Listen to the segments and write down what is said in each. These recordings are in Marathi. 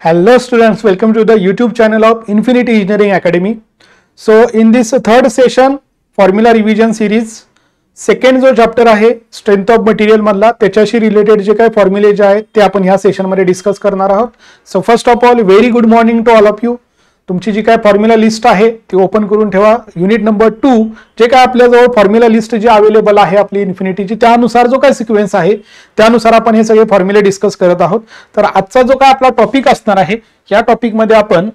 Hello students, welcome to the YouTube channel of Infinity Engineering Academy. So in this third session, formula revision series, second जो चॅप्टर आहे स्ट्रेंथ ऑफ मटेरियल मधला त्याच्याशी रिलेटेड जे काही फॉर्म्युले जे आहेत ते आपण ह्या सेशन मध्ये डिस्कस करणार आहोत. So first of all very good morning to all of you. तुमची जी काय फॉर्म्युला लिस्ट आहे ती ओपन करून ठेवा. युनिट नंबर 2 जे काय आपल्याजवळ फॉर्म्युला लिस्ट जी अवेलेबल आहे आपली इन्फिनिटीची त्यानुसार जो काय सिक्वेन्स आहे त्यानुसार आपण हे सगळे फॉर्म्युले डिस्कस करत आहोत. तर आजचा जो काय आपला टॉपिक असणार आहे या टॉपिक मध्ये आपण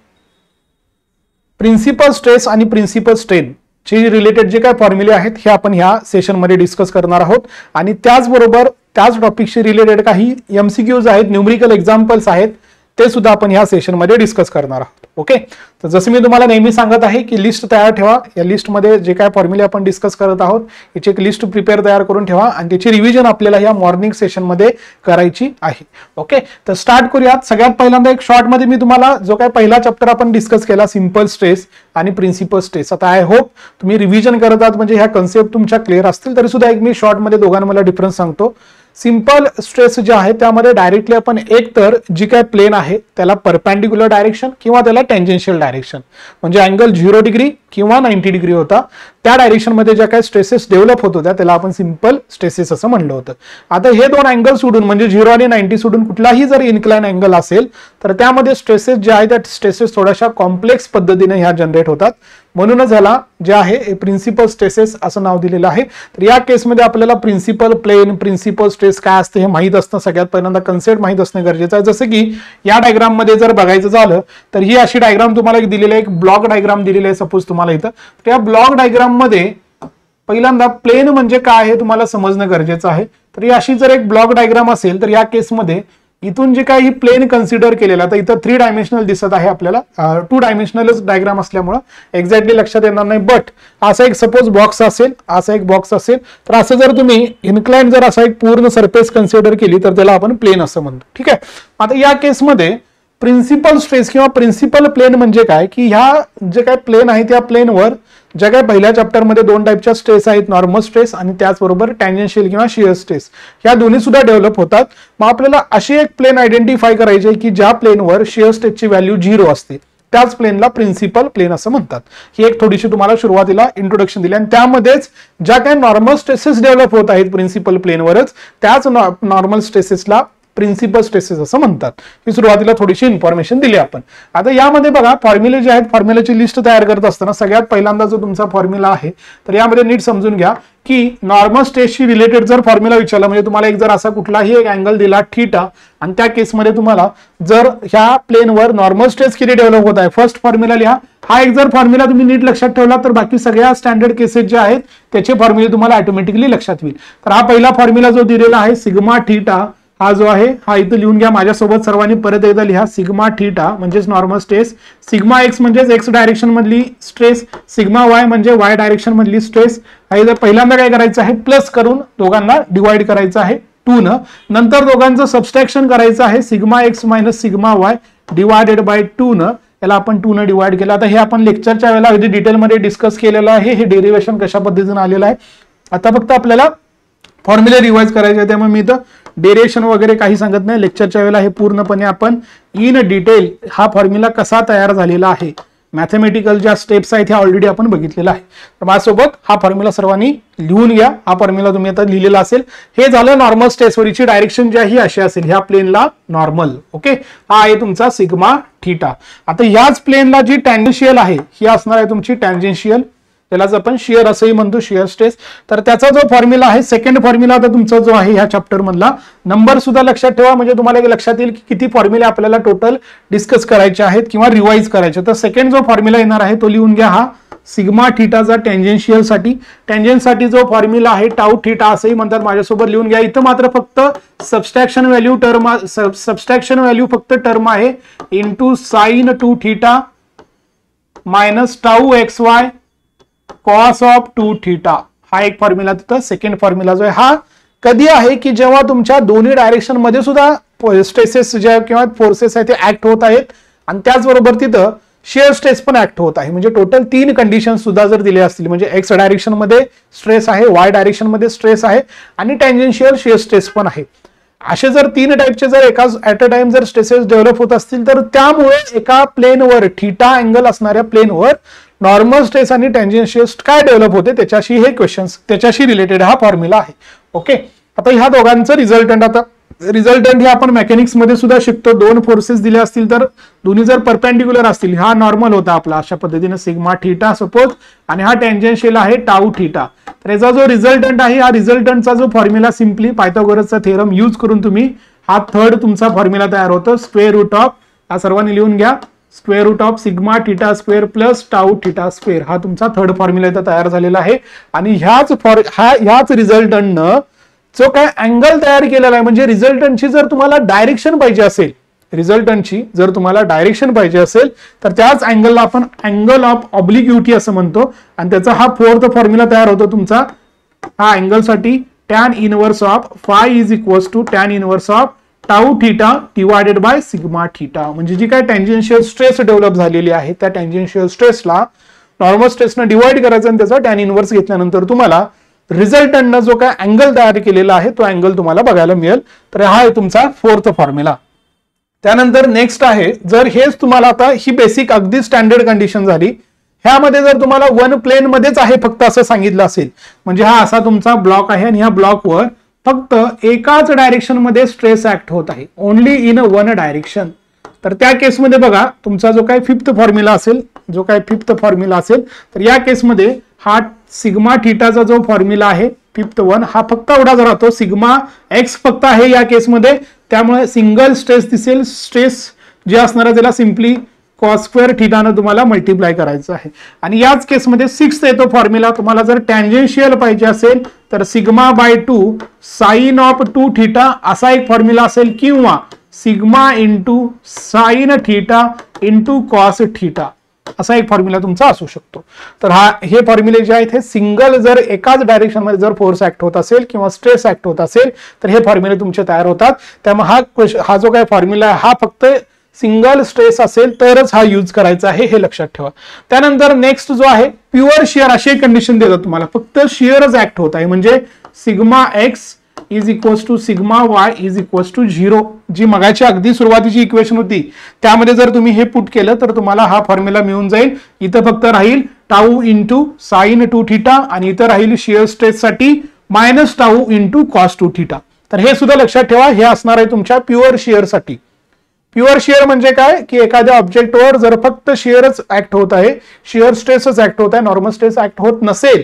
प्रिन्सिपल स्ट्रेस आणि प्रिन्सिपल स्ट्रेन ची रिलेटेड जे काय फॉर्म्युले आहेत हे आपण ह्या सेशन मध्ये डिस्कस करणार आहोत. आणि त्याचबरोबर त्याच टॉपिकशी रिलेटेड काही एमसीक्यूज आहेत, न्यूमेरिकल एक्झाम्पल्स आहेत ते सुद्धा आपण ह्या सेशन मध्ये डिस्कस करणार आहोत. ओके, तर जसं मी तुम्हाला नेहमी सांगत आहे की लिस्ट तयार ठेवा. या लिस्ट मध्ये जे काय फॉर्म्युले आपण डिस्कस करत आहोत याची एक लिस्ट प्रिपेअर तयार करून ठेवा आणि त्याची रिव्हिजन आपल्याला या मॉर्निंग सेशन मध्ये करायची आहे. ओके, तर स्टार्ट करूयात. सगळ्यात पहिल्यांदा एक शॉर्ट मध्ये मी तुम्हाला जो काय पहिला चॅप्टर आपण डिस्कस केला सिंपल स्ट्रेस आणि प्रिन्सिपल स्ट्रेस, आता आय होप तुम्ही रिव्हिजन करत आहात म्हणजे ह्या कन्सेप्ट तुमच्या क्लिअर असतील. तरी सुद्धा एक मी शॉर्ट मध्ये दोघांमध्ये डिफरन्स सांगतो. सिंपल स्ट्रेस जे आहे त्यामध्ये डायरेक्टली आपण एक तर जी काय प्लेन आहे त्याला परपेंडिक्युलर डायरेक्शन किंवा त्याला टेंजेन्शियल डायरेक्शन म्हणजे अँगल 0 डिग्री किंवा 90 डिग्री होता त्या डायरेक्शन मध्ये ज्या काही स्ट्रेसेस डेव्हलप होत होत्या त्याला आपण सिंपल स्ट्रेसेस असं म्हणलं होतं. आता हे दोन अँगल सोडून म्हणजे 0 आणि 90 सोडून कुठलाही जर इन्क्लाइन अँगल असेल तर त्यामध्ये स्ट्रेसेस जे आहेत त्या स्ट्रेसेस थोड्याशा कॉम्प्लेक्स पद्धतीने ह्या जनरेट होतात. म्हणूनच ह्याला जे आहे प्रिन्सिपल स्ट्रेसेस असं नाव दिलेलं आहे. तर या केसमध्ये आपल्याला प्रिन्सिपल प्लेन प्रिन्सिपल स्ट्रेस काय असते हे माहित असणं सगळ्यात पहिल्यांदा कन्सेप्ट माहित असणं गरजेचं आहे. जसं की या डायग्राम मध्ये जर बघायचं झालं तर ही अशी डायग्राम तुम्हाला दिलेली आहे, एक ब्लॉक डायग्राम दिलेली आहे सपोज तुम्हाला इथं. त्या ब्लॉक डायग्राम मध्ये पहिल्यांदा प्लेन म्हणजे काय हे तुम्हाला समजणं गरजेचं आहे. तर ही अशी जर एक ब्लॉक डायग्राम असेल तर या केसमध्ये इथून जे काही प्लेन कन्सिडर केलेला तर इथं 3 डायमेन्शनल दिसत आहे आपल्याला, 2 डायमेन्शनलच डायग्राम असल्यामुळे एक्झॅक्टली लक्षात येणार नाही. बट असा एक सपोज बॉक्स असेल, असा एक बॉक्स असेल तर असं जर तुम्ही इन्क्लाइन जर असा एक पूर्ण सरफेस कन्सिडर केली तर त्याला आपण प्लेन असं म्हणतो. ठीक आहे, आता या केसमध्ये प्रिन्सिपल स्ट्रेस किंवा प्रिन्सिपल प्लेन म्हणजे काय की ह्या जे काही प्लेन आहे त्या प्लेनवर ज्या काही पहिल्या चॅप्टर मध्ये 2 टाईपच्या स्ट्रेस आहेत, नॉर्मल स्ट्रेस आणि त्याचबरोबर टँजेन्शियल किंवा शियर स्ट्रेस, या दोन्ही सुद्धा डेव्हलप होतात. मग आपल्याला अशी एक प्लेन आयडेंटिफाय करायची आहे की ज्या प्लेनवर शियर स्ट्रेसची व्हॅल्यू 0 असते त्याच प्लेनला प्रिन्सिपल प्लेन असं म्हणतात. ही एक थोडीशी तुम्हाला सुरुवातीला इंट्रोडक्शन दिली आणि त्यामध्येच ज्या काही नॉर्मल स्ट्रेसेस डेव्हलप होत आहेत प्रिन्सिपल प्लेनवरच त्याच नॉर्मल स्ट्रेसेसला प्रिन्सिपल स्ट्रेसेस असं म्हणतात. ही सुरुवातीला थोडीशी इन्फॉर्मेशन दिली आपण. आता यामध्ये बघा फॉर्म्युले जे आहेत फॉर्म्युलेची लिस्ट तयार करत असताना सगळ्यात पहिल्यांदा जो तुमचा फॉर्म्युला आहे तर यामध्ये नीट समजून घ्या की नॉर्मल स्ट्रेसशी रिलेटेड जर फॉर्म्युला विचारला म्हणजे तुम्हाला एक जर असा कुठलाही एक अँगल दिला थीटा आणि त्या केसमध्ये तुम्हाला जर ह्या प्लेनवर नॉर्मल स्ट्रेस किती डेव्हलप होत आहे फर्स्ट फॉर्म्युला लिहा. हा एक जर फॉर्म्युला तुम्ही नीट लक्षात ठेवला तर बाकी सगळ्या स्टँडर्ड केसेस जे आहेत त्याचे फॉर्म्युले तुम्हाला ऑटोमॅटिकली लक्षात येईल. तर हा पहिला फॉर्म्युला जो दिलेला आहे सिग्मा थीटा हा जो आहे हा इथं लिहून घ्या माझ्यासोबत सर्वांनी परत एकदा लिहा. सिग्मा थीटा म्हणजेच नॉर्मल स्ट्रेस, सिग्मा एक्स म्हणजेच एक्स डायरेक्शन मधली स्ट्रेस, सिग्मा वाय म्हणजे वाय डायरेक्शन मधली स्ट्रेस. हा पहिल्यांदा काय करायचं आहे प्लस करून दोघांना डिवाइड करायचं आहे 2 न, नंतर दोघांचं सबस्ट्रॅक्शन करायचं आहे sigma x minus sigma y divided by 2 न, याला आपण 2 न डिवाइड केलं. आता हे आपण लेक्चरच्या वेळेला अगदी डिटेलमध्ये डिस्कस केलेलं आहे, हे डेरिव्हेशन कशा पद्धतीने आलेलं आहे. आता फक्त आपल्याला फॉर्म्युले रिवाइज करायचे आहे त्यामुळे मी इथं डेरिव्हेशन वगैरे काही सांगत नाही. लेक्चरच्या वेळेला हे पूर्णपणे आपण इन डिटेल हा फॉर्म्युला कसा तयार झालेला आहे मॅथमॅटिकल ज्या स्टेप्स आहेत ह्या ऑलरेडी आपण बघितलेला आहे. तर माझ्यासोबत हा फॉर्म्युला सर्वांनी लिहून घ्या. हा फॉर्म्युला तुम्ही आता लिहिलेला असेल. हे झालं नॉर्मल स्ट्रेसवरची डायरेक्शन जी आहे अशी असेल, ह्या प्लेनला नॉर्मल. ओके, हा आहे तुमचा सिग्मा थीटा. आता ह्याच प्लेनला जी टँजेन्शियल आहे ही असणार आहे तुमची टँजेन्शियल, त्यालाच आपण शियर असंही म्हणतो, शियर स्ट्रेस. तर त्याचा जो फॉर्म्युला आहे सेकंड फॉर्म्युला आता तुमचा जो आहे ह्या चॅप्टर मधला नंबर सुद्धा लक्षात ठेवा म्हणजे तुम्हाला एक लक्षात येईल की किती फॉर्म्युले आपल्याला टोटल डिस्कस करायचे आहेत किंवा रिवाइज करायचे. तर सेकंड जो फॉर्म्युला येणार आहे तो लिहून घ्या हा सिग्मा थीटाचा टँजेन्शियल साठी. टँजेन्टसाठी जो फॉर्म्युला आहे टाऊ थीटा असंही म्हणतात, माझ्यासोबत लिहून घ्या. इथं मात्र फक्त सबस्ट्रॅक्शन व्हॅल्यू फक्त टर्म आहे into sine 2 theta minus tau x Y cos of 2 theta. हा एक फॉर्म्युला तिथं सेकंड फॉर्म्युला जो आहे हा कधी आहे की जेव्हा तुमच्या दोन्ही डायरेक्शन मध्ये सुद्धा स्ट्रेसेस ज्या किंवा फोर्सेस आहेत ते ऍक्ट होत आहेत आणि त्याचबरोबर तिथं शियर स्ट्रेस पण ऍक्ट होत आहे. म्हणजे टोटल 3 कंडिशन सुद्धा जर दिले असतील म्हणजे एक्स डायरेक्शन मध्ये स्ट्रेस आहे, वाय डायरेक्शन मध्ये स्ट्रेस आहे आणि टँजेन्शियल शियर स्ट्रेस पण आहे. असे जर 3 टाईपचे जर एकाच ऍट अ टाइम जर स्ट्रेसेस डेव्हलप होत असतील तर त्यामुळे एका प्लेनवर थीटा अँगल असणाऱ्या प्लेनवर नॉर्मल स्ट्रेस आणि टेंजेन्शियल काय डेव्हलप होते त्याच्याशी हे क्वेश्चन्स त्याच्याशी रिलेटेड हा फॉर्म्युला आहे. ओके, आता ह्या दोघांचं रिझल्टंट आता रिझल्टंट हे आपण मेकॅनिक्स मध्ये सुद्धा शिकतो. 2 फोर्सेस दिले असतील तर दोन्ही जर परपेंडिक्युलर असतील, हा नॉर्मल होता आपला अशा पद्धतीने सिग्मा थीटा सपोज आणि हा टेंजेन्शियल आहे टाऊ थीटा. तर याचा जो रिझल्टंट आहे, हा रिझल्टंटचा जो फॉर्म्युला सिम्पली पायथागोरसचा थेरम यूज करून तुम्ही हा थर्ड तुमचा फॉर्म्युला तयार होतो. स्क्वेअर रूट ऑफ, हा सर्वांनी लिहून घ्या, square root of sigma theta square plus tau theta square हा तुमचा थर्ड फॉर्म्युला इथं तयार झालेला आहे. आणि ह्याच रिझल्टंटनं जो काय अँगल तयार केलेला आहे, म्हणजे रिझल्टंटची जर तुम्हाला डायरेक्शन पाहिजे असेल, रिझल्टंटची जर तुम्हाला डायरेक्शन पाहिजे असेल तर त्याच अँगलला आपण अँगल ऑफ ऑब्लिक्युटी असं म्हणतो. आणि त्याचा हा फोर्थ फॉर्म्युला तयार होतो तुमचा हा अँगलसाठी tan inverse of phi is equals to tan inverse of tau theta divided by sigma theta. म्हणजे जी काय टेंजेन्शियल स्ट्रेस डेव्हलप झालेली आहे त्या टेंजेन्शियल स्ट्रेसला नॉर्मल स्ट्रेसनं डिवाइड करायचं आणि त्याचा टॅन इनवर्स घेतल्यानंतर तुम्हाला रिझल्टंटनं जो काय अँगल तयार केलेला आहे तो अँगल तुम्हाला बघायला मिळेल. तर हा आहे तुमचा फोर्थ फॉर्म्युला. त्यानंतर नेक्स्ट आहे, जर हेच तुम्हाला आता ही बेसिक अगदी स्टँडर्ड कंडिशन झाली, ह्यामध्ये जर तुम्हाला वन प्लेन मध्येच आहे फक्त असं सांगितलं असेल, म्हणजे हा असा तुमचा ब्लॉक आहे आणि ह्या ब्लॉकवर फक्त एकाच डायरेक्शन मध्ये स्ट्रेस ऍक्ट होत आहे, ओनली इन वन डायरेक्शन. तर त्या केसमध्ये बघा तुमचा जो काय फिफ्थ फॉर्म्युला असेल तर या केसमध्ये हा सिग्मा थीटाचा जो फॉर्म्युला आहे फिफ्थ वन हा फक्त एवढाच राहतो, सिग्मा एक्स फक्त आहे या केसमध्ये, त्यामुळे सिंगल स्ट्रेस दिसेल. स्ट्रेस जे असणार आहे त्याला सिम्पली कॉस स्क्वेअर थीटानं तुम्हाला मल्टिप्लाय करायचं आहे. आणि याच केसमध्ये सिक्स्थ येतो फॉर्म्युला, तुम्हाला जर टँजेन्शियल पाहिजे असेल तर sigma by 2 sine of 2 theta असा एक फॉर्म्युला असेल, किंवा sigma into sine theta into cos theta असा एक फॉर्म्युला तुमचा असू शकतो. तर हे फॉर्म्युले जे आहेत हे सिंगल जर एकाच डायरेक्शन मध्ये जर फोर्स ऍक्ट होत असेल किंवा स्ट्रेस ऍक्ट होत असेल तर हे फॉर्म्युले तुमचे तयार होतात. त्यामुळे हा जो काय फॉर्म्युला आहे हा फक्त सिंगल स्ट्रेस असेल तरच हा यूज करायचा आहे, हे लक्षात ठेवा. त्यानंतर नेक्स्ट जो आहे प्युअर शिअर अशी कंडिशन देतात तुम्हाला, फक्त शिअरच ऍक्ट होत आहे, म्हणजे sigma x is equals to sigma y is equals to 0. जी मगाची अगदी सुरुवातीची इक्वेशन होती त्यामध्ये जर तुम्ही हे पुट केलं तर तुम्हाला हा फॉर्म्युला मिळून जाईल. इथं फक्त राहील टाऊ इंटू साइन 2 थीटा आणि इथं राहील शिअर स्ट्रेस साठी minus tau into cos 2 theta. तर हे सुद्धा लक्षात ठेवा, हे असणार आहे तुमच्या प्युअर शिअर साठी. प्युअर शिअर म्हणजे काय की एखाद्या ऑब्जेक्टवर जर फक्त शिअरच ऍक्ट होत आहे, शिअर स्ट्रेसच ऍक्ट होत आहे, नॉर्मल स्ट्रेस ऍक्ट होत नसेल,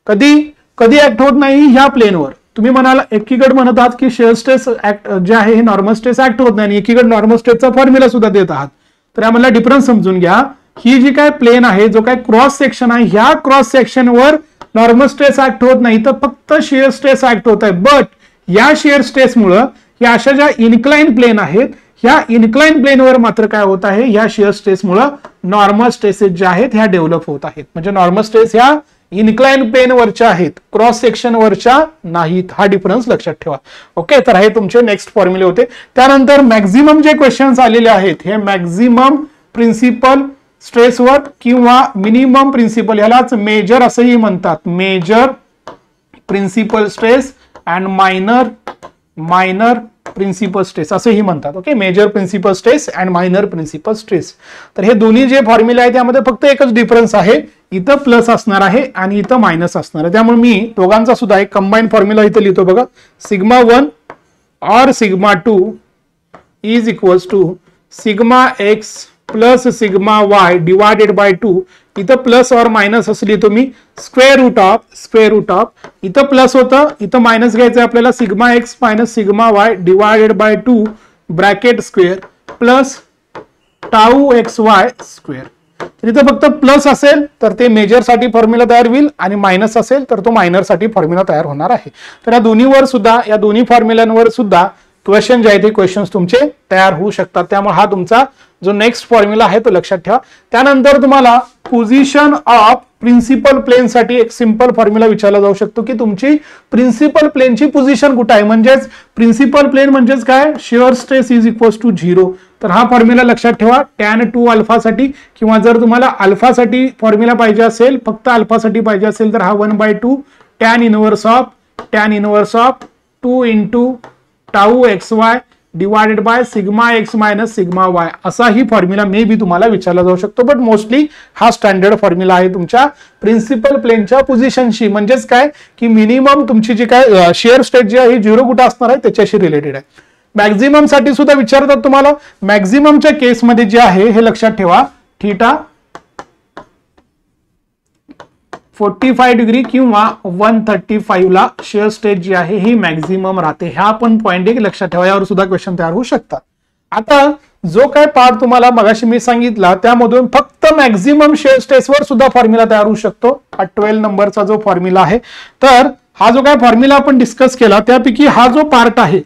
कधी ऍक्ट होत नाही ह्या प्लेनवर. तुम्ही म्हणाला एकीकडे म्हणत आहात की शिअर स्ट्रेस ऍक्ट जे आहे हे नॉर्मल स्ट्रेस ऍक्ट होत नाही आणि एकीकडे नॉर्मल स्ट्रेसचा फॉर्म्युला सुद्धा देत आहात. तर यामधला डिफरन्स समजून घ्या. ही जी काय प्लेन आहे, जो काय क्रॉस सेक्शन आहे, ह्या क्रॉस सेक्शनवर नॉर्मल स्ट्रेस ऍक्ट होत नाही, तर फक्त शिअर स्ट्रेस ऍक्ट होत आहे. बट या शिअर स्ट्रेसमुळे या अशा ज्या इन्क्लाइन प्लेन आहेत, ह्या इन्क्लाइन प्लेनवर मात्र काय होत आहे, या शिअर स्ट्रेसमुळे नॉर्मल स्ट्रेसेस ज्या आहेत ह्या डेव्हलप होत आहेत. म्हणजे नॉर्मल स्ट्रेस ह्या इन्क्लाइन प्लेन वरच्या आहेत, क्रॉस सेक्शन वरच्या नाहीत. हा डिफरन्स लक्षात ठेवा. ओके, तर हे तुमचे नेक्स्ट फॉर्म्युले होते. त्यानंतर मॅक्झिमम जे क्वेश्चन्स आलेले आहेत हे मॅक्झिमम प्रिन्सिपल स्ट्रेसवर किंवा मिनिमम प्रिन्सिपल, यालाच मेजर असंही म्हणतात, major principal stress and minor principal stress असेही म्हणतात. Okay, major principal stress and minor principal stress. तर हे दोन्ही जे फॉर्म्युले आहेत त्यामध्ये फक्त एकच डिफरन्स आहे, इथं प्लस असणार आहे आणि इथं मायनस असणार आहे. त्यामुळे मी दोघांचा सुद्धा एक कंबाईन फॉर्म्युला इथं लिहितो बघा, sigma 1 or sigma 2 is equals to sigma x plus sigma y divided by 2. इथं प्लस और मायनस असं लिहितो मी, स्क्वेअर रूट ऑफ इथं प्लस होतं, इथं मायनस घ्यायचं आपल्याला, sigma x minus sigma y divided by 2 bracket square plus tau x y square. इथं फक्त प्लस असेल तर ते मेजर साठी फॉर्म्युला तयार होईल आणि मायनस असेल तर तो मायनर साठी फॉर्म्युला तयार होणार आहे. तर या दोन्हीवर सुद्धा, या दोन्ही फॉर्म्युलांवर सुद्धा क्वेश्चन जे आहेत ते क्वेश्चन्स तुमचे तयार होऊ शकतात. त्यामुळे हा तुमचा जो नेक्स्ट फॉर्म्युला आहे तो लक्षात ठेवा. त्यानंतर तुम्हाला पोझिशन ऑफ प्रिन्सिपल प्लेन साठी एक सिंपल फॉर्म्युला विचारला जाऊ शकतो की तुमची प्रिन्सिपल प्लेनची पोझिशन कुठे आहे. म्हणजेच प्रिन्सिपल प्लेन म्हणजेच काय, shear stress is equals to 0. तर हा फॉर्म्युला लक्षात ठेवा टॅन 2 अल्फा साठी, किंवा जर तुम्हाला अल्फा साठी फॉर्म्युला पाहिजे असेल, फक्त अल्फा साठी पाहिजे असेल तर हा 1/2 tan inverse of 2 into tau x y divided by sigma x minus sigma y असा ही फॉर्म्युला मे बी तुम्हाला विचारला जाऊ शकतो. बट मोस्टली हा स्टँडर्ड फॉर्म्युला आहे तुमच्या प्रिन्सिपल प्लेनच्या पोझिशनशी. म्हणजेच काय की मिनिमम तुमची जी काय शेअर स्टेट जी आहे 0 कुठे असणार आहे त्याच्याशी रिलेटेड आहे. मॅक्झिमम साठी सुद्धा विचारतात तुम्हाला. मॅक्झिममच्या केसमध्ये जे आहे हे लक्षात ठेवा, थीटा 45 डिग्री किंवा 135 ला शेअर स्टेट जी आहे ही मॅक्झिमम राहते. ह्या पण पॉइंट एक लक्षात ठेवा, यावर सुद्धा क्वेश्चन तयार होऊ शकतात. आता जो काय पार्ट तुम्हाला मगाशी मी सांगितला त्यामधून फक्त मॅक्झिमम शेअर स्टेट्सवर सुद्धा फॉर्म्युला तयार होऊ शकतो. हा 12 नंबरचा जो फॉर्म्युला आहे, तर हा जो काय फॉर्म्युला आपण डिस्कस केला त्यापैकी हा जो पार्ट आहे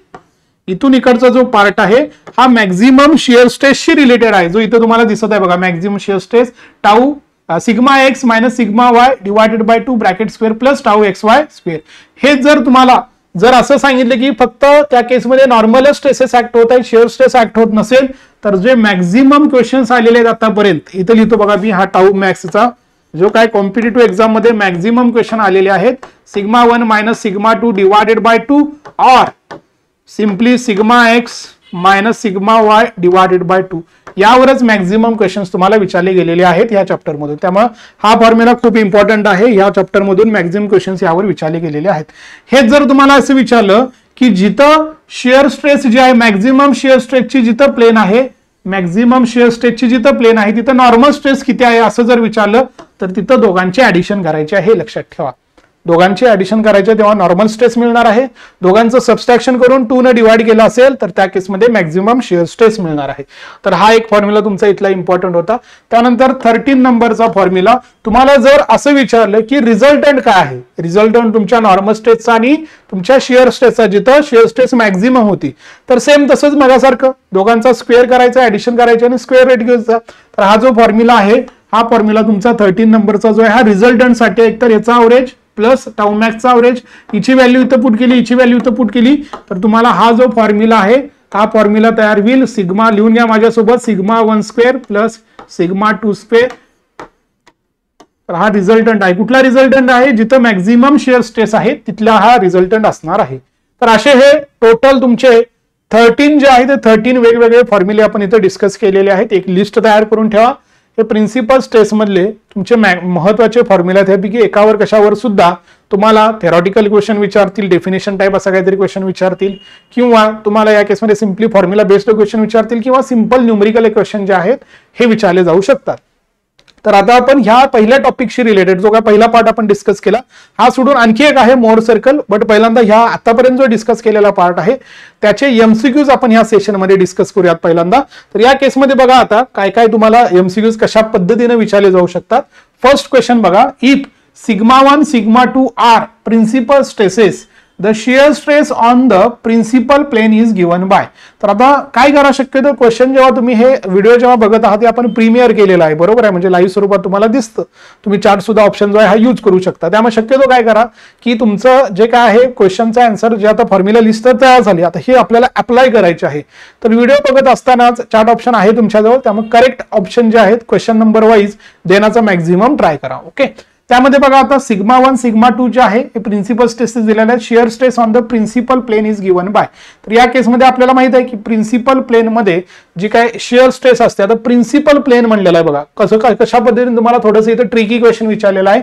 इथून इकडचा जो पार्ट आहे हा मॅक्झिमम शेअर स्ट्रेसशी रिलेटेड आहे. जो इथे तुम्हाला दिसत आहे बघा, maximum shear stress tau sigma x minus sigma y divided by 2 bracket square plus tau x y square. हे जर तुम्हाला जर असं सांगितलं की फक्त त्या केसमध्ये नॉर्मल स्ट्रेसेस ऍक्ट होत आहेत, शेअर स्ट्रेस ऍक्ट होत नसेल, तर जे मॅक्झिमम क्वेश्चन्स आलेले आहेत आतापर्यंत इथे लिहितो बघा मी, हा टाऊ मॅक्सचा जो काय कॉम्पिटिटिव्ह एक्झाम मध्ये मॅक्झिमम क्वेश्चन आलेले आहेत, sigma 1 minus sigma 2 divided by 2 और simply sigma x minus sigma y divided by 2 यावरच मॅक्झिमम क्वेश्चन्स तुम्हाला विचारले गेलेले आहेत या चॅप्टर मधून. त्यामुळे हा फॉर्म्युला खूप इम्पॉर्टंट आहे. या चॅप्टर मधून मॅक्झिमम क्वेश्चन्स यावर विचारले गेलेले आहेत. हे जर तुम्हाला असं विचारलं की जिथं शेअर स्ट्रेस जे आहे मॅक्झिमम शेअर स्ट्रेसची जिथं प्लेन आहे, मॅक्झिमम शेअर स्ट्रेसची जिथं प्लेन आहे तिथं नॉर्मल स्ट्रेस किती आहे असं जर विचारलं तर तिथं दोघांचे ऍडिशन करायचे आहे. लक्षात ठेवा, दोघांचे ऍडिशन करायचे तेव्हा नॉर्मल स्ट्रेस मिळणार आहे. दोघांचं सबस्ट्रॅक्शन करून 2 ने डिवाइड केलं असेल तर त्या केसमध्ये मॅक्झिमम शेअर स्ट्रेस मिळणार आहे. तर हा एक फॉर्म्युला तुमचा इथला इम्पॉर्टंट होता. त्यानंतर 13 नंबरचा फॉर्म्युला, तुम्हाला जर असं विचारलं की रिझल्टंट काय आहे, रिझल्टंट तुमच्या नॉर्मल स्ट्रेसचा आणि तुमच्या शेअर स्ट्रेसचा जिथं शेअर स्ट्रेस मॅक्झिमम होती, तर सेम तसंच मगासारखं दोघांचा स्क्वेअर करायचा, ऍडिशन करायचं आणि स्क्वेअर रेट घ्यायचा. तर हा जो फॉर्म्युला आहे हा फॉर्म्युला तुमचा 13 नंबरचा जो आहे हा रिझल्टंट साठी एकतर याचा अवरेज प्लस टाऊ मॅक्सचा अवरेज, हिची व्हॅल्यू इथं पुट केली, हिची व्हॅल्यू इथं पुट केली, तर तुम्हाला हा जो फॉर्म्युला आहे हा फॉर्म्युला तयार होईल. सिग्मा लिहून घ्या माझ्यासोबत, sigma 1 square plus sigma 2 square. तर हा रिझल्टंट आहे. कुठला रिझल्टंट आहे, जिथं मॅक्झिमम शेअर स्ट्रेस आहे तिथला हा रिझल्टंट असणार आहे. तर असे हे टोटल तुमचे 13 जे आहे ते 13 वेगवेगळे फॉर्म्युले आपण इथे डिस्कस केलेले आहेत. एक लिस्ट तयार करून ठेवा. हे प्रिन्सिपल स्ट्रेस मधले तुमचे महत्वाचे फॉर्म्युला आहेत. त्यापैकी एकावर कशावर सुद्धा तुम्हाला थेरॉटिकल क्वेश्चन विचारतील, डेफिनेशन टाइप असा काहीतरी क्वेश्चन विचारतील, किंवा तुम्हाला या केसमध्ये सिम्पली फॉर्म्युला बेस्ड क्वेश्चन विचारतील, किंवा सिंपल न्यूमेरिकल क्वेश्चन जे आहेत हे विचारले जाऊ शकतात. तर आता आपण ह्या पहिल्या टॉपिकशी रिलेटेड जो काय पहिला पार्ट आपण डिस्कस केला हा सोडून आणखी एक आहे मोर सर्कल. बट पहिल्यांदा ह्या आतापर्यंत जो डिस्कस केलेला पार्ट आहे त्याचे एमसीक्यूज आपण ह्या सेशनमध्ये डिस्कस करूयात पहिल्यांदा. तर या केसमध्ये बघा आता काय काय तुम्हाला एमसीक्यूज कशा पद्धतीने विचारले जाऊ शकतात. फर्स्ट क्वेश्चन बघा, if sigma 1 sigma 2 are principal stresses the shear stress on the principal plane is given by. तर आता काय करा, शक्यतो क्वेश्चन जेव्हा तुम्ही हे व्हिडिओ जेव्हा बघत आहात ते आपण प्रीमियर केलेला आहे, बरोबर आहे, म्हणजे लाईव्ह स्वरूपात तुम्हाला दिसतं. तुम्ही चार्ट सुद्धा ऑप्शन जो आहे हा यूज करू शकता. त्यामुळे शक्यतो काय करा की तुमचं जे काय आहे क्वेश्चनचा आन्सर जे आता फॉर्म्युला लिस्ट तयार झाली, आता हे आपल्याला अप्लाय करायचे आहे. तर व्हिडिओ बघत असतानाच चार्ट ऑप्शन आहे तुमच्याजवळ, त्यामुळे करेक्ट ऑप्शन जे आहेत क्वेश्चन नंबर वाईज देण्याचा मॅक्झिमम ट्राय करा. ओके, त्यामध्ये बघा आता सिग्मा 1 सिग्मा 2 जे आहे हे प्रिन्सिपल स्ट्रेसेस दिलेले आहेत. Shear stress on the principal plane is given by. तर या केसमध्ये आपल्याला माहित आहे की प्रिन्सिपल प्लेन मध्ये जी काय शेअर स्ट्रेस असते, आता प्रिन्सिपल प्लेन म्हणलेलं आहे बघा, कसं काय कशा पद्धतीने तुम्हाला थोडंसं इथं ट्रिकी क्वेश्चन विचारलेला आहे.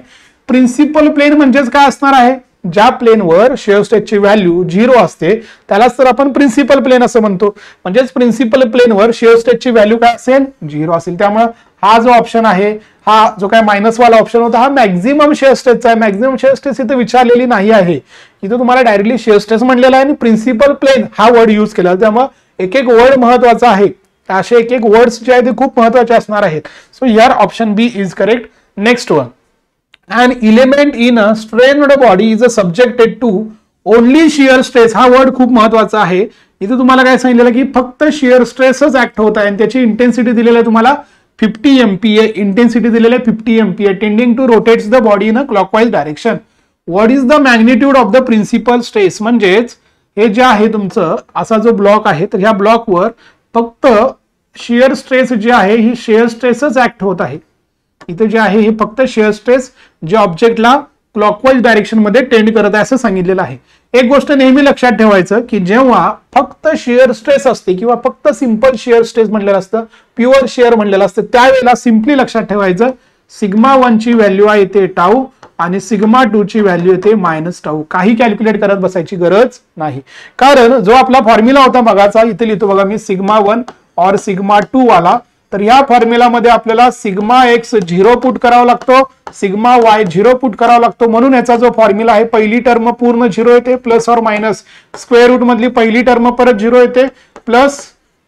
प्रिन्सिपल प्लेन म्हणजेच काय असणार आहे, ज्या प्लेनवर शेअर स्ट्रेसची व्हॅल्यू 0 असते त्यालाच तर आपण प्रिन्सिपल प्लेन असं म्हणतो. म्हणजेच प्रिन्सिपल प्लेनवर शेअर स्ट्रेसची व्हॅल्यू काय असेल, 0 असेल. त्यामुळे हा जो ऑप्शन आहे, हा जो काय मायनस वाला ऑप्शन होता, हा मॅक्झिमम शेअर स्ट्रेसचा आहे. मॅक्झिमम शेअर स्ट्रेस इथे विचारलेली नाही आहे, इथं तुम्हाला डायरेक्टली शेअर स्ट्रेस म्हणलेला आहे आणि प्रिन्सिपल प्लेन हा वर्ड यूज केला. त्यामुळे एक एक वर्ड महत्वाचा आहे, असे एक एक वर्ड्स जे आहेत ते खूप महत्वाचे असणार आहेत. So here option B is correct. Next one, an element in a strained body is subjected to only shear stress. हा वर्ड खूप महत्वाचा आहे. इथे तुम्हाला काय सांगितलेलं की फक्त शेअर स्ट्रेसच ऍक्ट होत आहे आणि त्याची इंटेन्सिटी दिलेली आहे तुम्हाला 50 MPa. इंटेन्सिटी दिलेली आहे 50 MPa tending to rotates the body in a clockwise direction. What is the magnitude of the principal stress. म्हणजेच हे जे आहे तुमचं असा जो ब्लॉक आहे, तर ह्या ब्लॉकवर फक्त शेअर स्ट्रेस जे आहे ही शेअर स्ट्रेसच ऍक्ट होत आहे. इथे जे आहे हे फक्त शेअर स्ट्रेस जे ऑब्जेक्टला क्लॉकवाईज डायरेक्शन मध्ये टेंड करत आहे असं सांगितलेलं आहे. एक गोष्ट नेहमी लक्षात ठेवायचं की जेव्हा फक्त शेअर स्ट्रेस असते किंवा फक्त सिंपल शेअर स्ट्रेस म्हणलेलं असतं, प्युअर शेअर म्हणलेलं असतं, त्यावेळेला सिम्पली लक्षात ठेवायचं सिग्मा 1 ची व्हॅल्यू आहे ते टाऊ आणि सिग्मा 2 ची व्हॅल्यू येते मायनस टाऊ. काही कॅल्क्युलेट करत बसायची गरज नाही, कारण जो आपला फॉर्म्युला होता बघाचा इथे लिहितो बघा मी सिग्मा 1 और सिग्मा 2 वाला. तर या फॉर्म्युलामध्ये आपल्याला सिग्मा एक्स 0 पुट करावा लागतो, सिग्मा वाय 0 पुट करावा लागतो. म्हणून याचा जो फॉर्म्युला आहे पहिली टर्म पूर्ण 0 येते plus or minus square route मधली पहिली टर्म परत 0 येते प्लस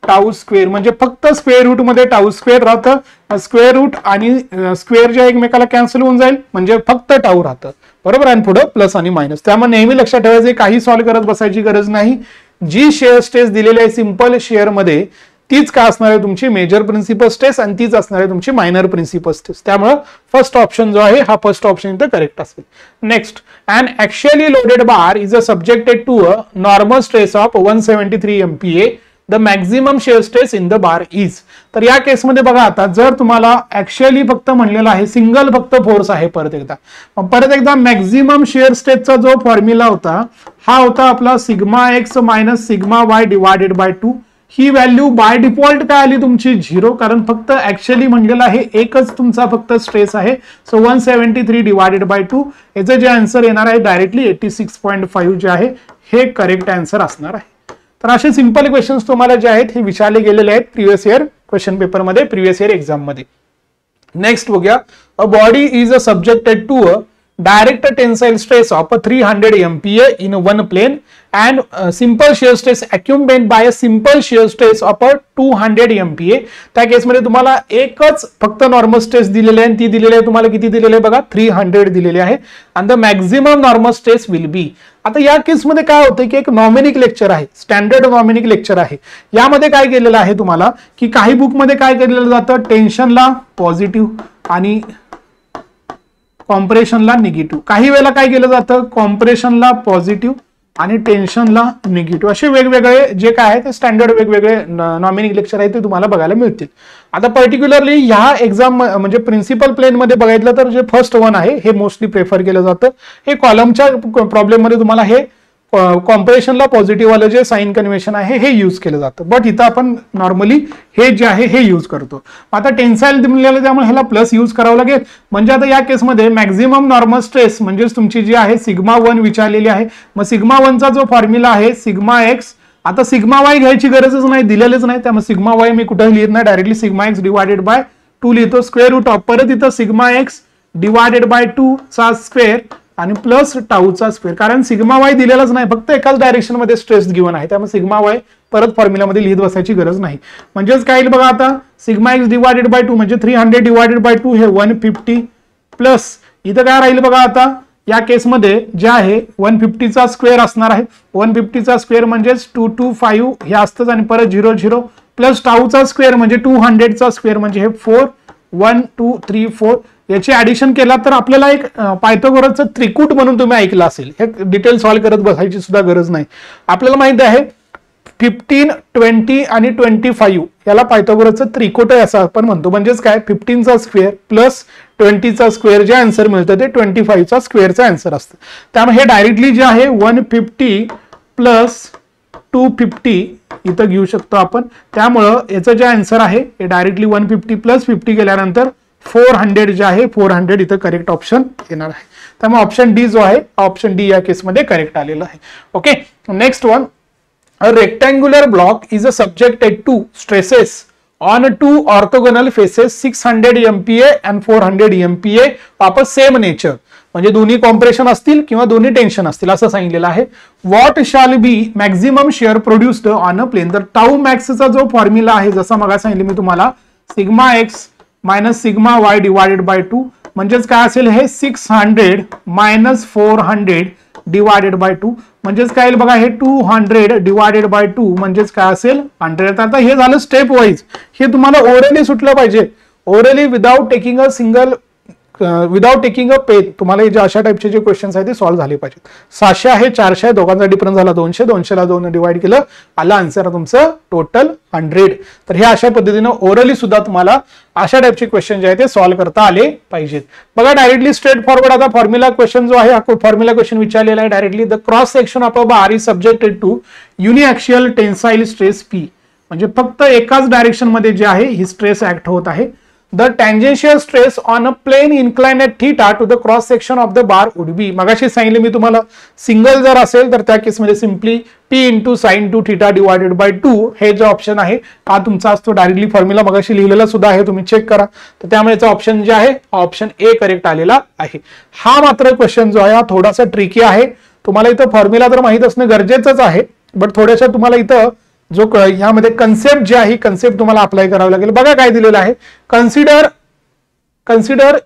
टाऊ स्क्वेअर, म्हणजे फक्त स्क्वेअर रूट मध्ये टाऊ स्क्वेअर राहतं, स्क्वेअर रूट आणि स्क्वेअर जे एकमेकाला कॅन्सल होऊन जाईल म्हणजे फक्त टाऊ राहतं बरोबर. आणि पुढे प्लस आणि मायनस. त्यामुळे नेहमी लक्षात ठेवायचं काही सॉल्व्ह करत बसायची गरज नाही. जी शेअर स्ट्रेस दिलेली आहे सिंपल शेअर मध्ये तीच काय असणार आहे तुमची मेजर प्रिन्सिपल स्ट्रेस आणि तीच असणार आहे तुमची मायनर प्रिन्सिपल स्ट्रेस. त्यामुळे फर्स्ट ऑप्शन जो आहे हा फर्स्ट ऑप्शन इथं करेक्ट असेल. Next, an actually loaded bar is subjected to a normal stress of 173 MPa. The maximum shear stress in the bar is. तर या केसमध्ये बघा आता जर तुम्हाला ऍक्च्युअली फक्त म्हणलेलं आहे सिंगल फक्त फोर्स आहे, परत एकदा मॅक्झिमम शेअर स्ट्रेसचा जो फॉर्म्युला होता हा होता आपला sigma x minus sigma y divided by 2. He value by default काय आली तुमची 0, कारण फक्त ऍक्च्युअली म्हणलेलं आहे एकच तुमचा फक्त स्ट्रेस आहे. सो 173 डिवायडेड बाय 2 याचं जे आन्सर येणार आहे डायरेक्टली 86.5 जे आहे हे करेक्ट आन्सर असणार आहे. तर असे सिंपल क्वेश्चन्स तुम्हाला जे आहेत हे विचारले गेलेले आहेत प्रिव्हियस इयर क्वेश्चन पेपर मध्ये, प्रिव्हियस इयर एक्झाम मध्ये. नेक्स्ट बघूया, a body is subjected to a direct tensile stress of 300 MPa in one plane and simple shear stress accompanied by a simple shear stress of 200 MPa. त्या केसमध्ये तुम्हाला एकच फक्त नॉर्मल स्ट्रेस दिलेले आहे, ती दिलेली आहे तुम्हाला किती दिलेले आहे बघा 300 दिलेले आहे आणि the maximum normal stress will be. आता या केसमध्ये काय होतं की एक नॉमिनिक लेक्चर आहे, स्टँडर्ड नॉमिनिक लेक्चर आहे. यामध्ये काय केलेलं आहे तुम्हाला की काही बुकमध्ये काय केलेलं जातं टेन्शनला पॉझिटिव्ह आणि कॉम्प्रेशनला निगेटिव्ह, काही वेळेला काय केलं जातं कॉम्प्रेशनला पॉझिटिव्ह आणि टेन्शनला निगेटिव्ह, असे वेगवेगळे जे काय आहे ते स्टँडर्ड वेगवेगळे नॉमिनिक लेक्चर आहे ते तुम्हाला बघायला मिळतील. आता पर्टिक्युलरली ह्या एक्झाम म्हणजे प्रिन्सिपल प्लेन मध्ये बघितलं तर जे फर्स्ट वन आहे हे मोस्टली प्रेफर केलं जातं. हे कॉलमच्या प्रॉब्लेम मध्ये तुम्हाला हे कॉम्प्रेशनला पॉझिटिव्ह वालं जे साइन कन्व्हेन्शन आहे हे यूज केलं जातं, बट इथं आपण नॉर्मली हे जे आहे हे यूज करतो. आता टेन्साईल दिलेलं त्यामुळे ह्याला प्लस यूज करावं लागेल. म्हणजे आता या केसमध्ये मॅक्झिमम नॉर्मल स्ट्रेस म्हणजेच तुमची जी आहे सिग्मा 1 विचारलेली आहे. मग सिग्मा 1चा जो फॉर्म्युला आहे सिग्मा एक्स, आता सिग्मा वाय घ्यायची गरजच नाही, दिलेलेच नाही, त्यामुळे सिग्मा वाय मी कुठेही लिहित नाही, directly sigma x divided by 2 लिहितो. स्क्वेअर रूट ऑफ परत इथं सिग्मा एक्स डिवायडेड बाय 2 चा स्क्वेअर आणि प्लस टाऊचा स्क्वेअर, कारण सिग्मा वाय दिलेलाच नाही, फक्त एकाच डायरेक्शन मध्ये स्ट्रेस गिवन आहे, त्यामुळे सिग्मा वाय परत फॉर्म्युलामध्ये लिहित बसायची गरज नाही. म्हणजेच काय बघा आता सिग्मा एक्स डिवायडेड बाय 2 म्हणजे 300 डिवायडेड बाय 2 हे 150 प्लस इथं काय राहील बघा आता या केसमध्ये जे आहे 150चा स्क्वेअर असणार आहे. 150चा स्क्वेअर म्हणजेच 225 हे असतंच आणि परत 00 प्लस टाऊचा स्क्वेअर म्हणजे 200चा स्क्वेअर म्हणजे हे 4 1 2 3 4 याची ऍडिशन केला तर आपल्याला एक पायथागोरसचं त्रिकूट म्हणून तुम्ही ऐकलं असेल. हे डिटेल सॉल्व्ह करत बसायची सुद्धा गरज नाही. आपल्याला माहिती आहे 15 20 आणि 25 याला पायथागोरसचं त्रिकूट आहे असं आपण म्हणतो. म्हणजेच काय 15चा स्क्वेअर प्लस 20चा स्क्वेअर जे आन्सर मिळतं ते 25चा स्क्वेअरचा आन्सर असतं. त्यामुळे हे डायरेक्टली जे आहे 150 प्लस 250 इथं घेऊ शकतो आपण. त्यामुळं याचं जे आन्सर आहे हे डायरेक्टली 150 प्लस 50 केल्यानंतर 400 जे आहे 400 इथं करेक्ट ऑप्शन येणार आहे. त्यामुळे ऑप्शन डी जो आहे ऑप्शन डी या केसमध्ये करेक्ट आलेला आहे. Okay, next one, a rectangular block is a subjected to stresses on 2 orthogonal faces 600 MPa and 400 MPa of a same nature. म्हणजे दोन्ही कॉम्प्रेशन असतील किंवा दोन्ही टेन्शन असतील असं सांगितलेलं आहे. What shall be maximum shear produced on a plane. तर टाऊ मॅक्सचा जो फॉर्म्युला आहे जसं मग सांगितलं मी तुम्हाला sigma x minus sigma y divided by 2 म्हणजेच काय असेल हे 600 मायनस 400 डिवायडेड बाय 2 म्हणजेच काय बघा हे 200 डिवायडेड बाय 2 म्हणजेच काय असेल 100. आता हे झालं स्टेप वाईज, हे तुम्हाला ओरली सुटलं पाहिजे. Orally without taking a single without taking a pen तुम्हाला जे अशा टाइपचे जे क्वेश्चन्स आहेत ते सॉल्व्ह झाले पाहिजेत. 600 आहे, 400 आहे, दोघांचा डिफरन्स झाला 200, 200 ला 2 डिवाइड केलं, आला आन्सर तुमचं टोटल 100. तर हे अशा पद्धतीनं ओरली सुद्धा तुम्हाला अशा टाइपचे क्वेश्चन जे आहेत ते सॉल्व्ह करता आले पाहिजेत. बघा डायरेक्टली स्ट्रेट फॉरवर्ड आता फॉर्म्युला क्वेश्चन जो आहे हा फॉर्म्युला क्वेश्चन विचारलेला आहे directly. The cross section of a bar is subjected to uniaxial tensile stress P. म्हणजे फक्त एकाच डायरेक्शन मध्ये जे आहे ही स्ट्रेस ऍक्ट होत आहे. The tangential stress on a plane inclined at theta to the cross section of the bar would be. मगाशी सांगितले मी तुम्हाला सिंगल जर असेल तर त्या केसमध्ये simply P into sine to theta divided by 2 हे जो ऑप्शन आहे हा तुमचा असतो. डायरेक्टली फॉर्म्युला मगाशी लिहिलेला सुद्धा आहे, तुम्ही चेक करा. तर त्यामुळे याचा ऑप्शन जे आहे हा ऑप्शन ए करेक्ट आलेला आहे. हा मात्र क्वेश्चन जो आहे हा थोडासा ट्रिकी आहे. तुम्हाला इथं फॉर्म्युला तर माहित असणं गरजेचंच आहे, बट थोड्याशा तुम्हाला इथं जो यामध्ये कन्सेप्ट जे आहे कन्सेप्ट तुम्हाला अप्लाय करावं लागेल. बघा काय दिलेलं आहे, कन्सिडर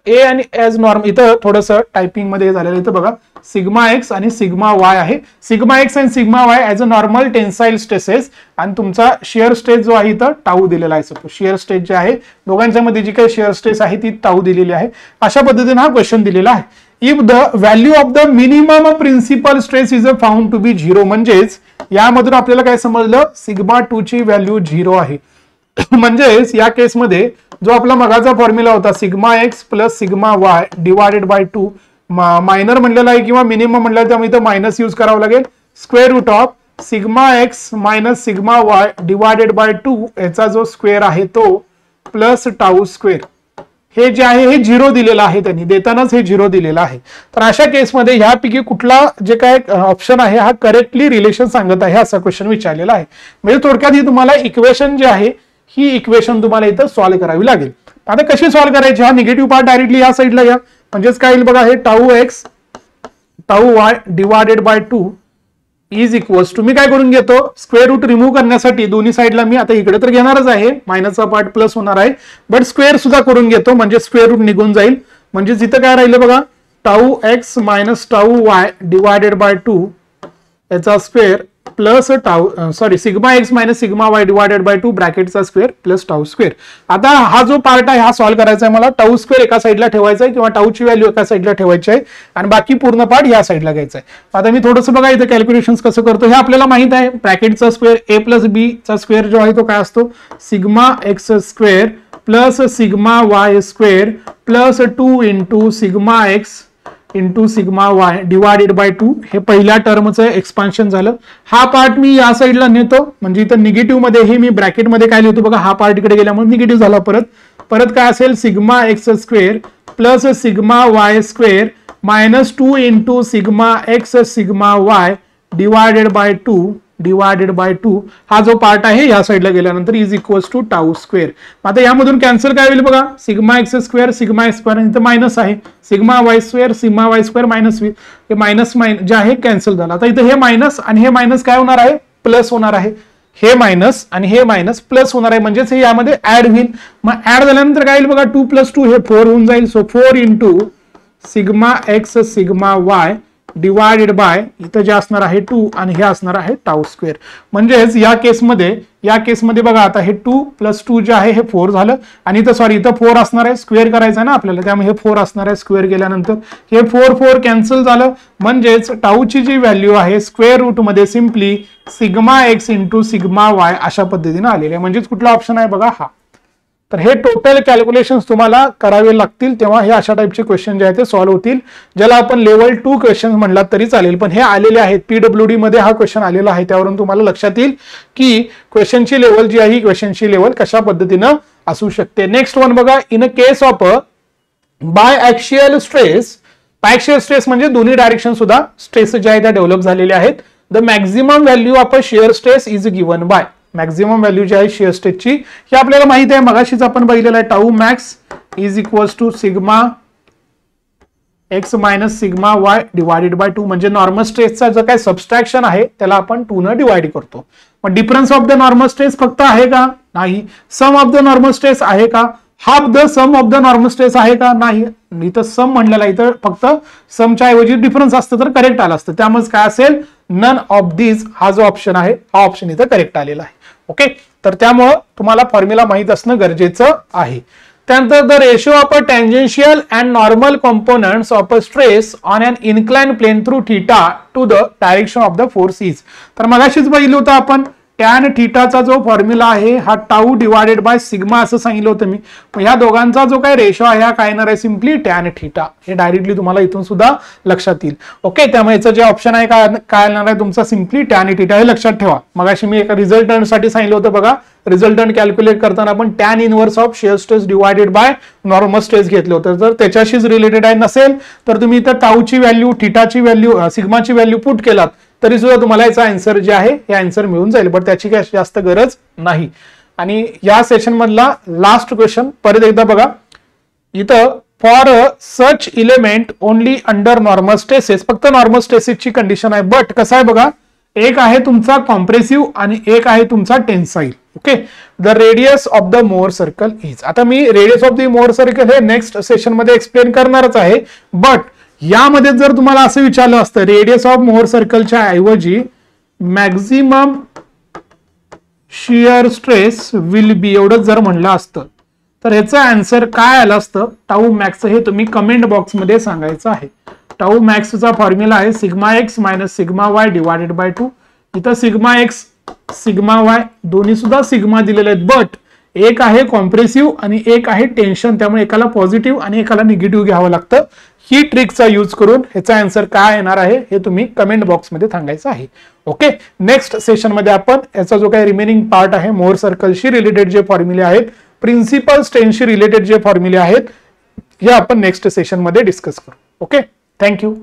ए आणि एज नॉर्म. इथं थोडंसं टायपिंग मध्ये झालेलं इथं बघा सिग्मा एक्स आणि सिग्मा वाय आहे. सिग्मा एक्स आणि sigma Y as a normal tensile stresses आणि तुमचा शिअर स्ट्रेस जो आहे इथं टाऊ दिलेला आहे. सपोज शिअर स्ट्रेस जे आहे दोघांच्या मध्ये जी काही शिअर स्ट्रेस आहे ती टाऊ दिलेली आहे. अशा पद्धतीने हा क्वेश्चन दिलेला आहे. If the value of the minimum principal stress is found to be 0. म्हणजेच यामधून आपल्याला काय समजलं, सिग्मा 2 ची व्हॅल्यू 0 आहे. म्हणजेच या केसमध्ये जो आपला मगाचा फॉर्म्युला होता sigma x plus sigma y divided by 2 minor म्हणलेला आहे किंवा मिनिमम म्हणलेला, त्यामुळे इथं मायनस यूज करावं लागेल. Square root of sigma x minus sigma y divided by 2 याचा जो स्क्वेअर आहे तो प्लस टाऊ स्क्वेअर. हे जे आहे हे 0 दिलेलं आहे, त्यांनी देतानाच हे 0 दिलेलं आहे. तर अशा केसमध्ये ह्यापैकी कुठला जे काय ऑप्शन आहे हा करेक्टली रिलेशन सांगत आहे असा क्वेश्चन विचारलेला आहे. म्हणजे थोडक्यात ही तुम्हाला इक्वेशन जे आहे ही इक्वेशन तुम्हाला इथं सॉल्व्ह करावी लागेल. आता कशी सॉल्व्ह करायची, हा निगेटिव्ह पार्ट डायरेक्टली या साईडला या. म्हणजेच काय येईल बघा, हे tau x tau y divided by 2 is equals to, मी काय करून घेतो स्क्वेअर रूट रिमूव्ह करण्यासाठी दोन्ही साईडला मी आता इकडे तर घेणारच आहे, मायनसचा पार्ट प्लस होणार आहे, बट स्क्वेअर सुद्धा करून घेतो म्हणजे स्क्वेअर रूट निघून जाईल. म्हणजे जिथं काय राहिलं बघा tau x minus tau y divided by 2 याचा square plus sigma x minus sigma y divided by 2 ब्रॅकेटचा स्क्वेअर प्लस टाऊ स्क्वेअर. आता हा जो पार्ट आहे हा सॉल्व्ह करायचा आहे मला. टाऊ स्क्वेअर एका साईडला ठेवायचा आहे किंवा टाऊची व्हॅल्यू एका साईडला ठेवायची आहे आणि बाकी पूर्ण पार्ट या साईडला घ्यायचा आहे. आता मी थोडंसं बघा इथं कॅल्क्युलेशन कसं करतो. हे आपल्याला माहित आहे ब्रॅकेटचा स्क्वेअर ए प्लस बी चा स्क्वेअर जो आहे तो काय असतो sigma x square plus sigma y square plus 2 into sigma x into sigma y divided by 2. हे पहिल्या टर्मचं एक्सपान्शन झालं. हा पार्ट मी या साईडला नेतो म्हणजे इथं निगेटिव्ह मध्ये हे मी ब्रॅकेट मध्ये काय लिहितो बघा, हा पार्ट इकडे गेल्यामुळे निगेटिव्ह झाला. परत काय असेल sigma x square plus sigma y square minus 2 into sigma x sigma y divided by 2 हा जो पार्ट आहे या साईडला गेल्यानंतर is equals to tau square. आता यामधून कॅन्सल काय होईल बघा, sigma x square sigma x square इथं मायनस आहे, सिग्मा वाय स्क्वेअर मायनस हे मायनस जे आहे कॅन्सल झालं. आता इथं हे मायनस आणि हे मायनस काय होणार आहे प्लस होणार आहे. हे मायनस आणि हे मायनस प्लस होणार आहे म्हणजेच हे यामध्ये ऍड होईल. मग ऍड झाल्यानंतर काय होईल बघा 2 + 2 हे 4 होऊन जाईल. So 4 into sigma x sigma y divided bye इथं जे असणार आहे 2 आणि हे असणार आहे टाऊ स्क्वेअर. म्हणजेच या केसमध्ये बघा आता हे 2 + 2 जे आहे हे 4 झालं आणि इथं 4 असणार आहे, स्क्वेअर करायचं आहे ना आपल्याला, त्यामुळे हे 4 असणार आहे. स्क्वेअर केल्यानंतर हे 4 कॅन्सल झालं. म्हणजेच टाऊची जी व्हॅल्यू आहे स्क्वेअर रूट मध्ये simply sigma x into sigma Y अशा पद्धतीने आलेले आहे. म्हणजेच कुठला ऑप्शन आहे बघा हा. तर हे टोटल कॅल्क्युलेशन्स तुम्हाला करावे लागतील तेव्हा हे अशा टाइपचे क्वेश्चन जे आहेत ते सॉल्व्ह होतील, ज्याला आपण लेवल 2 क्वेश्चन म्हणला तरी चालेल. पण हे आलेले आहेत PWD मध्ये हा क्वेश्चन आलेला आहे, त्यावरून तुम्हाला लक्षात येईल की क्वेश्चनची लेवल जी आहे क्वेश्चनची लेवल कशा पद्धतीनं असू शकते. नेक्स्ट वन बघा, in a case of biaxial stress म्हणजे दोन्ही डायरेक्शन सुद्धा स्ट्रेस जे आहे त्या डेव्हलप झालेले आहेत. The maximum value of a shear stress is given by, maximum value जी आहे शिअर स्ट्रेसची हे आपल्याला माहिती आहे, मगाशीच आपण बघितलेलं आहे tau max is equals to sigma x minus sigma y divided by 2. म्हणजे नॉर्मल स्ट्रेसचा जो काय सबस्ट्रॅक्शन आहे त्याला आपण 2 न डिवाइड करतो. पण difference of the normal stress फक्त आहे का नाही, sum of the normal stress आहे का, half the sum of the normal stress आहे का नाही. इथं सम म्हणलेला इथं फक्त समच्या ऐवजी डिफरन्स असतं तर करेक्ट आलं असतं, त्यामुळे काय असेल नन ऑफ दिस हा जो ऑप्शन आहे हा ऑप्शन इथं करेक्ट आलेला आहे. ओके, तर त्यामुळं तुम्हाला फॉर्म्युला माहित असणं गरजेचं आहे. त्यानंतर the ratio of a tangential and normal components of a stress on an incline plane through theta to the direction of the force is. तर मगाशीच बघितलं होतं आपण टॅन थीटाचा जो फॉर्म्युला आहे हा टाऊ डिवायडेड बाय सिग्मा असं सांगितलं होतं मी. ह्या दोघांचा जो काय रेशो आहे हा काय येणार आहे सिम्पली टॅन थीटा. हे डायरेक्टली तुम्हाला इथून सुद्धा लक्षात येईल. ओके, त्यामुळे याचं जे ऑप्शन आहे काय येणार आहे तुमचा सिम्पली टॅन थीटा हे लक्षात ठेवा. मगाशी मी एका रिझल्टंट साठी सांगितलं होतं बघा, रिझल्टंट कॅल्क्युलेट करताना आपण tan inverse of shear stress divided by normal stress घेतलं होतं. जर त्याच्याशीच रिलेटेड आहे नसेल तर तुम्ही इथं टाऊची व्हॅल्यू, थीटाची व्हॅल्यू, सिग्माची व्हॅल्यू पुट केलात तरी सुद्धा तुम्हाला याचा आन्सर जे आहे हे आन्सर मिळून जाईल. बट त्याची काही जास्त गरज नाही. आणि या सेशन मधला लास्ट क्वेश्चन परत एकदा बघा. इथं for such element only under normal stresses, फक्त नॉर्मल स्ट्रेसेसची कंडिशन आहे. बट कसं आहे बघा, एक आहे तुमचा कॉम्प्रेसिव्ह आणि एक आहे तुमचा tensile. Okay, the radius of the Mohr circle is. आता मी radius of the Mohr circle हे नेक्स्ट सेशन मध्ये एक्सप्लेन करणारच आहे. बट यामध्ये जर तुम्हाला असं विचारलं असतं रेडियस ऑफ मोअर सर्कलच्या ऐवजी maximum shear stress will be एवढं जर म्हणलं असतं तर ह्याचं आन्सर काय आलं असतं टाऊ मॅक्स हे तुम्ही कमेंट बॉक्स मध्ये सांगायचं आहे. टाऊ मॅक्सचा फॉर्म्युला आहे sigma x minus sigma y divided by 2. इथं सिग्मा एक्स सिग्मा वाय दोन्ही सुद्धा सिग्मा दिलेले आहेत. बट एक आहे कॉम्प्रेसिव्ह आणि एक आहे टेन्शन, त्यामुळे एकाला पॉझिटिव्ह आणि एकाला निगेटिव्ह घ्यावं लागतं. ही ट्रिकचा यूज करून ह्याचा आन्सर काय येणार आहे हे तुम्ही कमेंट बॉक्स मध्ये सांगायचं आहे. ओके, नेक्स्ट सेशन मध्ये आपण याचा जो काही रिमेनिंग पार्ट आहे मोअर सर्कलशी रिलेटेड जे फॉर्म्युले आहेत, प्रिन्सिपल स्ट्रेनशी रिलेटेड जे फॉर्म्युले आहेत हे आपण नेक्स्ट सेशन मध्ये डिस्कस करू. Okay, thank you.